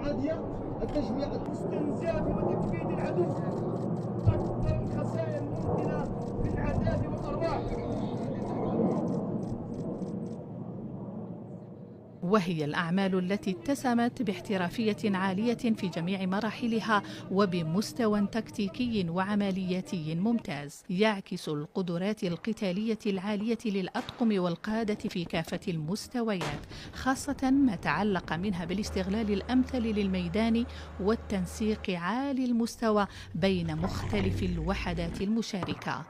العادية التجميع الاستنزاف وتكبيد العدو أكبر الخسائر الممكنة في الأعداد والأرواح. وهي الأعمال التي اتسمت باحترافية عالية في جميع مراحلها وبمستوى تكتيكي وعملياتي ممتاز يعكس القدرات القتالية العالية للأطقم والقادة في كافة المستويات، خاصة ما تعلق منها بالاستغلال الأمثل للميدان والتنسيق عالي المستوى بين مختلف الوحدات المشاركة.